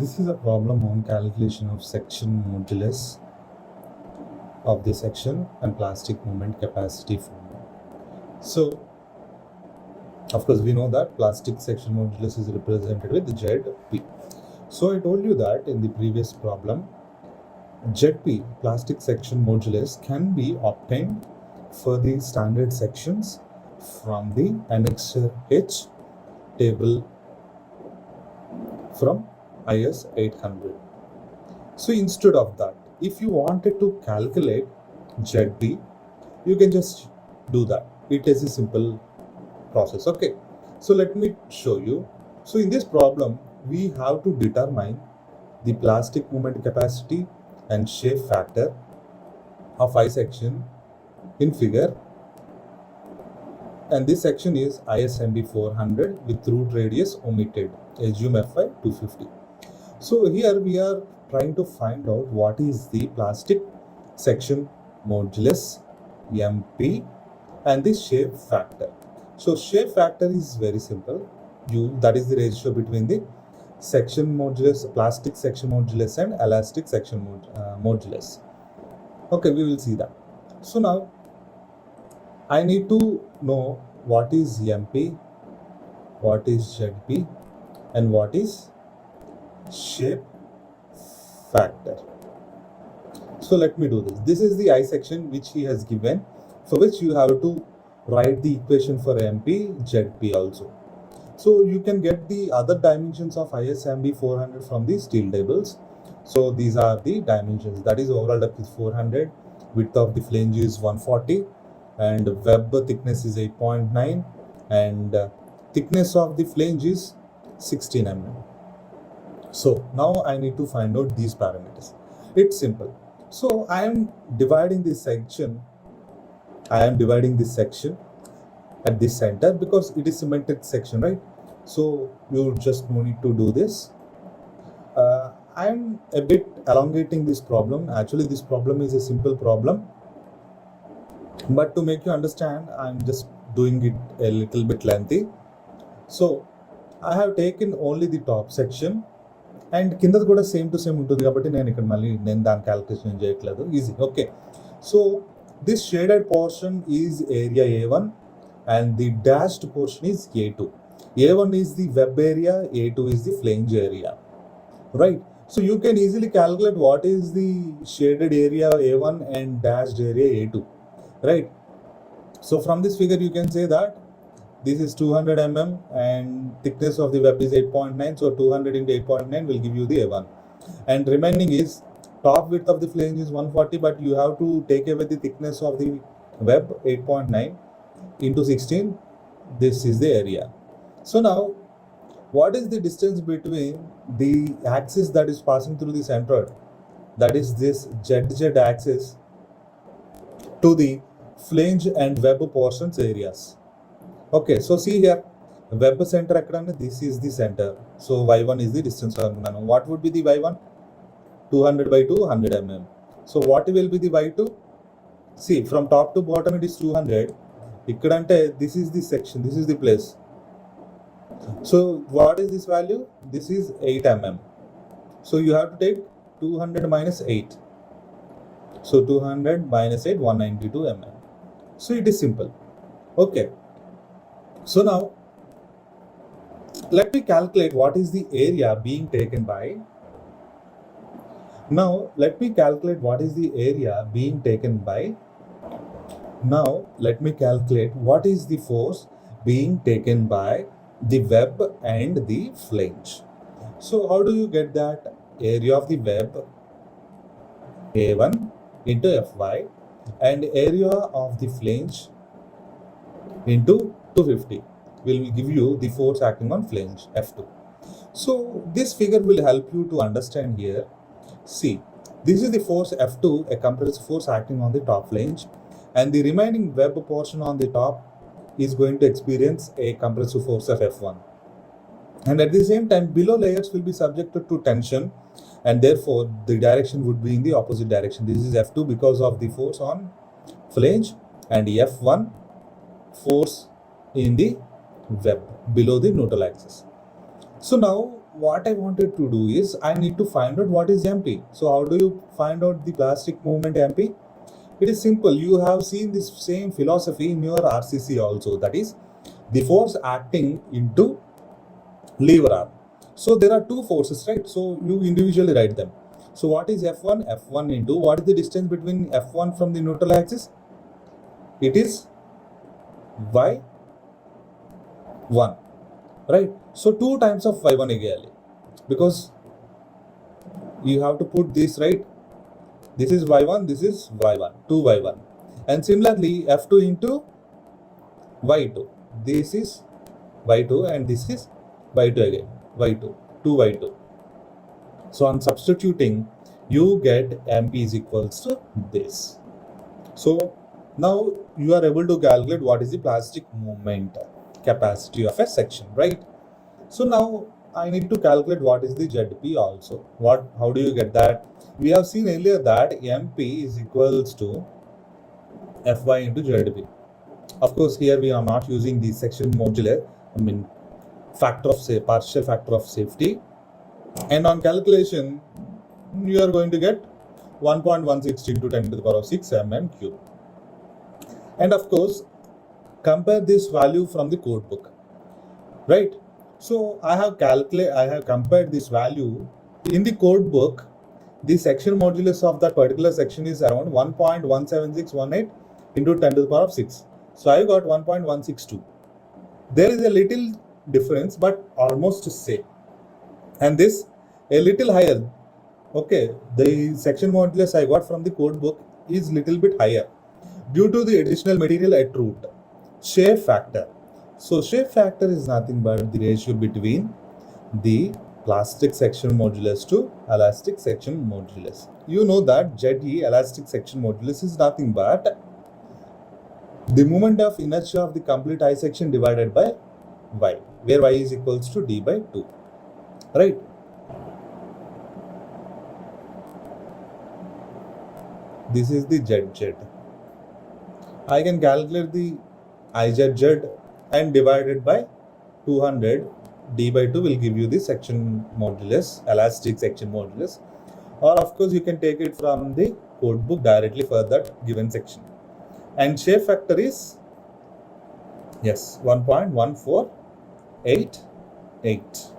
This is a problem on calculation of section modulus of the section and plastic moment capacity formula. So, of course, we know that plastic section modulus is represented with ZP. So, I told you that in the previous problem, ZP, plastic section modulus, can be obtained for the standard sections from the annexure H table from IS 800. So instead of that, if you wanted to calculate ZP, you can just do that. It is a simple process. Okay, so let me show you. So in this problem, we have to determine the plastic moment capacity and shape factor of I section in figure, and this section is ISMB 400 with root radius omitted, assume FI 250. So here we are trying to find out what is the plastic section modulus MP and the shape factor. So shape factor is very simple. That is the ratio between the section modulus, plastic section modulus and elastic section modulus. Okay, we will see that. So now I need to know what is MP, what is ZP, and what is shape factor. So let me do this. This is the I section which he has given, for which you have to write the equation for MP, ZP also. So you can get the other dimensions of ISMB 400 from the steel tables. So these are the dimensions. That is, overall depth is 400, width of the flange is 140, and web thickness is 8.9, and thickness of the flange is 16 mm. So now I need to find out these parameters. It's simple. So I am dividing this section. At this center because it is symmetric section, right? So you just no need to do this. I am a bit elongating this problem. Actually, this problem is a simple problem, but to make you understand, I am just doing it a little bit lengthy. So I have taken only the top section, and కిందది కూడా same to same ఉంటుంది కాబట్టి నేను ఇక్కడ మళ్ళీ దాని calculation చేయట్లేదు. Easy. Okay, so this shaded portion is area A1 and the dashed portion is A2. A1 is the web area, A2 is the flange area, right? So you can easily calculate what is the shaded area A1 and dashed area A2, right? So from this figure you can say that this is 200 mm and thickness of the web is 8.9, so 200 into 8.9 will give you the A1, and remaining is top width of the flange is 140, but you have to take away the thickness of the web 8.9 into 16. This is the area. So now, what is the distance between the axis that is passing through the centroid, that is this ZZ axis, to the flange and web portions areas? Okay, so see here, web center, this is the center. So Y1 is the distance. What would be the Y1? 200 by 2, 100 mm. So what will be the Y2? See, from top to bottom it is 200. Ikkadante, this is the section, this is the place. So what is this value? This is 8 mm. So you have to take 200 minus 8. So 200 minus 8, 192 mm. So it is simple. Okay. So now, let me calculate what is the area being taken by. Now, let me calculate what is the area being taken by. Now, let me calculate what is the force being taken by the web and the flange. So, how do you get that? Area of the web, A1 into Fy, and area of the flange into 250 will give you the force acting on flange, F2. So, this figure will help you to understand here. See, this is the force F2, a compressive force acting on the top flange, and the remaining web portion on the top is going to experience a compressive force of F1. And at the same time, below layers will be subjected to tension, and therefore the direction would be in the opposite direction. This is F2 because of the force on flange, and F1 force in the web below the neutral axis. So now what I wanted to do is I need to find out what is MP. So how do you find out the plastic movement MP? It is simple. You have seen this same philosophy in your RCC also. That is the force acting into lever arm. So there are two forces, right? So you individually write them. So what is F1? F1 into what is the distance between F1 from the neutral axis? It is Y1, right? So 2 times of Y1 again, because you have to put this, right? This is Y1, this is Y1, 2Y1. And similarly, F2 into Y2. This is Y2 and this is Y2 again, Y2, 2Y2. So on substituting, you get MP is equals to this. So now you are able to calculate what is the plastic movement capacity of a section, right? So now I need to calculate what is the ZP also. How do you get that? We have seen earlier that MP is equals to Fy into ZP. Of course, here we are not using the section modular, partial factor of safety. And on calculation, you are going to get 1.16 into 10 to the power of 6 mm cube. And of course, compare this value from the code book, right? So I have compared this value in the code book. The section modulus of that particular section is around 1.17618 into 10 to the power of 6. So I got 1.162. There is a little difference, but almost same. And this a little higher. Okay, the section modulus I got from the code book is little bit higher due to the additional material at root. Shape factor. So shape factor is nothing but the ratio between the plastic section modulus to elastic section modulus. You know that ZE, elastic section modulus, is nothing but the moment of inertia of the complete I section divided by Y, where Y is equals to D by 2, right? This is the ZZ. I can calculate the IZZ and divide it by 200. D by 2 will give you the section modulus, elastic section modulus. Or of course, you can take it from the code book directly for that given section. And shape factor is, yes, 1.1488.